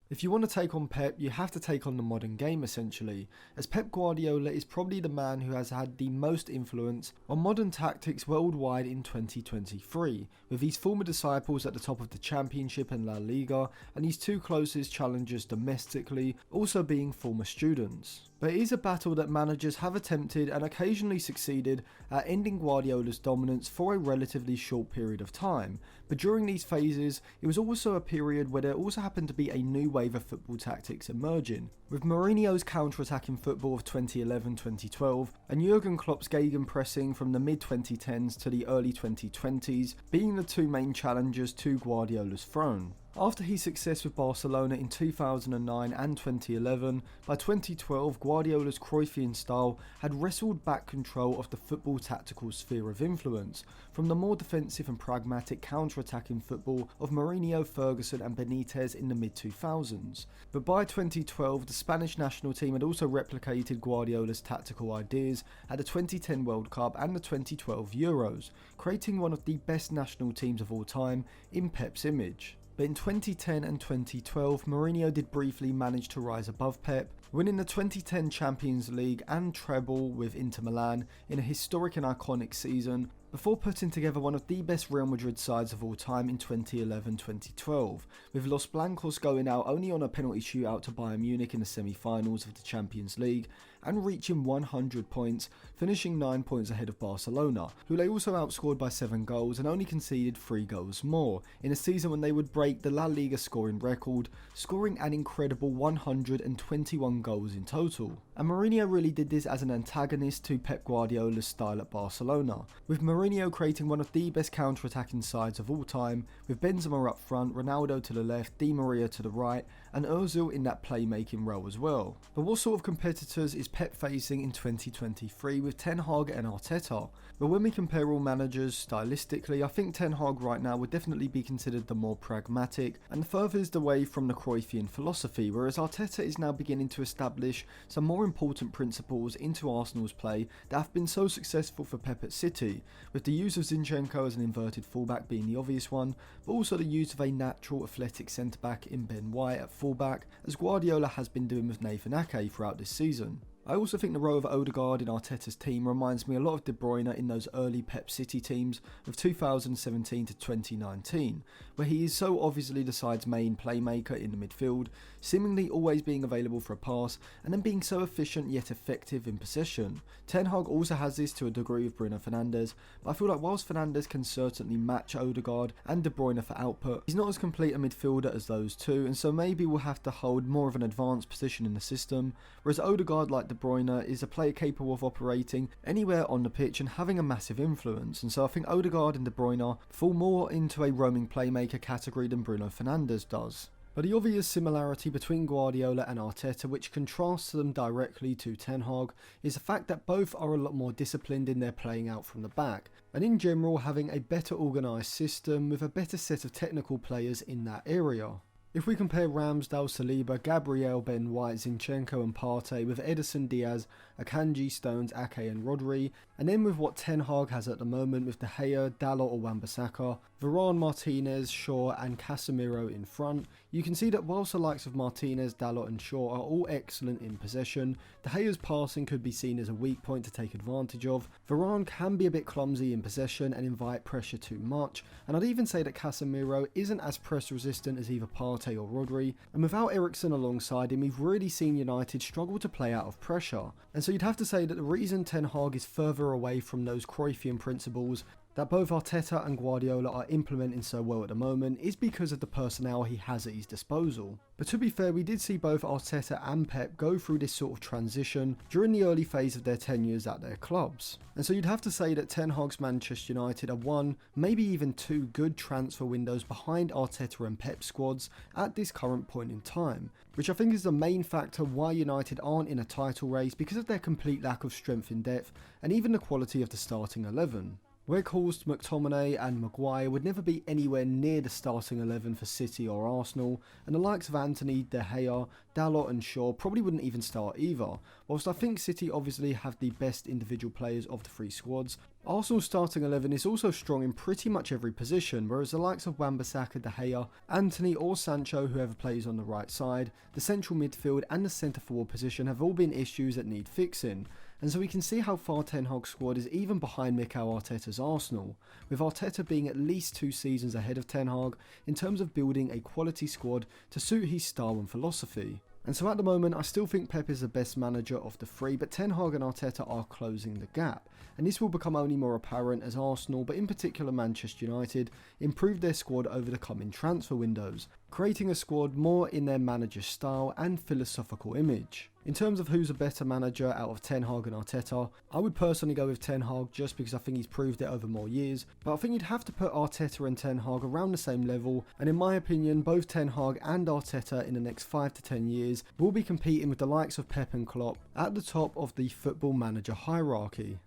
If you want to take on Pep, you have to take on the modern game essentially, as Pep Guardiola is probably the man who has had the most influence on modern tactics worldwide in 2023, with his former disciples at the top of the Championship and La Liga, and his two closest challengers domestically also being former students. But it is a battle that managers have attempted and occasionally succeeded at ending Guardiola's dominance for a relatively short period of time, but during these phases it was also a period where there also happened to be a new wave of football tactics emerging, with Mourinho's counter-attacking football of 2011-2012 and Jurgen Klopp's gegenpressing from the mid-2010s to the early 2020s being the two main challengers to Guardiola's throne. After his success with Barcelona in 2009 and 2011, by 2012 Guardiola's Cruyffian style had wrestled back control of the football tactical sphere of influence, from the more defensive and pragmatic counter-attacking football of Mourinho, Ferguson and Benitez in the mid-2000s. But by 2012 the Spanish national team had also replicated Guardiola's tactical ideas at the 2010 World Cup and the 2012 Euros, creating one of the best national teams of all time in Pep's image. But in 2010 and 2012, Mourinho did briefly manage to rise above Pep, winning the 2010 Champions League and treble with Inter Milan in a historic and iconic season, before putting together one of the best Real Madrid sides of all time in 2011-2012, with Los Blancos going out only on a penalty shootout to Bayern Munich in the semi-finals of the Champions League, and reaching 100 points, finishing 9 points ahead of Barcelona, who they also outscored by 7 goals and only conceded 3 goals more, in a season when they would break the La Liga scoring record, scoring an incredible 121 goals in total. And Mourinho really did this as an antagonist to Pep Guardiola's style at Barcelona, with Mourinho creating one of the best counter-attacking sides of all time, with Benzema up front, Ronaldo to the left, Di Maria to the right, and Ozil in that playmaking role as well. But what sort of competitors is Pep facing in 2023 with Ten Hag and Arteta? But when we compare all managers stylistically, I think Ten Hag right now would definitely be considered the more pragmatic and furthest away from the Cruyffian philosophy, whereas Arteta is now beginning to establish some more important principles into Arsenal's play that have been so successful for Pep at City, with the use of Zinchenko as an inverted fullback being the obvious one, but also the use of a natural athletic centre-back in Ben White at fullback, as Guardiola has been doing with Nathan Ake throughout this season. I also think the role of Odegaard in Arteta's team reminds me a lot of De Bruyne in those early Pep City teams of 2017 to 2019, where he is so obviously the side's main playmaker in the midfield, seemingly always being available for a pass, and then being so efficient yet effective in possession. Ten Hag also has this to a degree with Bruno Fernandes, but I feel like whilst Fernandes can certainly match Odegaard and De Bruyne for output, he's not as complete a midfielder as those two, and so maybe we'll have to hold more of an advanced position in the system, whereas Odegaard, like De Bruyne, is a player capable of operating anywhere on the pitch and having a massive influence, and so I think Odegaard and De Bruyne fall more into a roaming playmaker category than Bruno Fernandes does. But the obvious similarity between Guardiola and Arteta, which contrasts them directly to Ten Hag, is the fact that both are a lot more disciplined in their playing out from the back, and in general having a better organised system with a better set of technical players in that area. If we compare Ramsdale, Saliba, Gabriel, Ben White, Zinchenko and Partey with Ederson, Diaz, Akanji, Stones, Ake and Rodri, and then with what Ten Hag has at the moment with De Gea, Dalot or Wan-Bissaka, Varane, Martinez, Shaw and Casemiro in front, you can see that whilst the likes of Martinez, Dalot and Shaw are all excellent in possession, De Gea's passing could be seen as a weak point to take advantage of, Varane can be a bit clumsy in possession and invite pressure too much, and I'd even say that Casemiro isn't as press resistant as either Partey or Rodri, and without Eriksen alongside him, we've really seen United struggle to play out of pressure. And so you'd have to say that the reason Ten Hag is further away from those Cruyffian principles that both Arteta and Guardiola are implementing so well at the moment is because of the personnel he has at his disposal. But to be fair, we did see both Arteta and Pep go through this sort of transition during the early phase of their tenures at their clubs. And so you'd have to say that Ten Hag's Manchester United are one, maybe even two good transfer windows behind Arteta and Pep squads at this current point in time, which I think is the main factor why United aren't in a title race because of their complete lack of strength in depth and even the quality of the starting 11. Weghorst, McTominay and Maguire would never be anywhere near the starting 11 for City or Arsenal, and the likes of Antony, De Gea, Dalot and Shaw probably wouldn't even start either. Whilst I think City obviously have the best individual players of the three squads, Arsenal's starting 11 is also strong in pretty much every position, whereas the likes of Wan-Bissaka, De Gea, Antony or Sancho, whoever plays on the right side, the central midfield and the centre forward position have all been issues that need fixing. And so we can see how far Ten Hag's squad is even behind Mikel Arteta's Arsenal, with Arteta being at least 2 seasons ahead of Ten Hag in terms of building a quality squad to suit his style and philosophy. And so at the moment, I still think Pep is the best manager of the 3, but Ten Hag and Arteta are closing the gap. And this will become only more apparent as Arsenal, but in particular Manchester United, improve their squad over the coming transfer windows, creating a squad more in their manager's style and philosophical image. In terms of who's a better manager out of Ten Hag and Arteta, I would personally go with Ten Hag just because I think he's proved it over more years, but I think you'd have to put Arteta and Ten Hag around the same level, and in my opinion, both Ten Hag and Arteta in the next 5 to 10 years will be competing with the likes of Pep and Klopp at the top of the football manager hierarchy.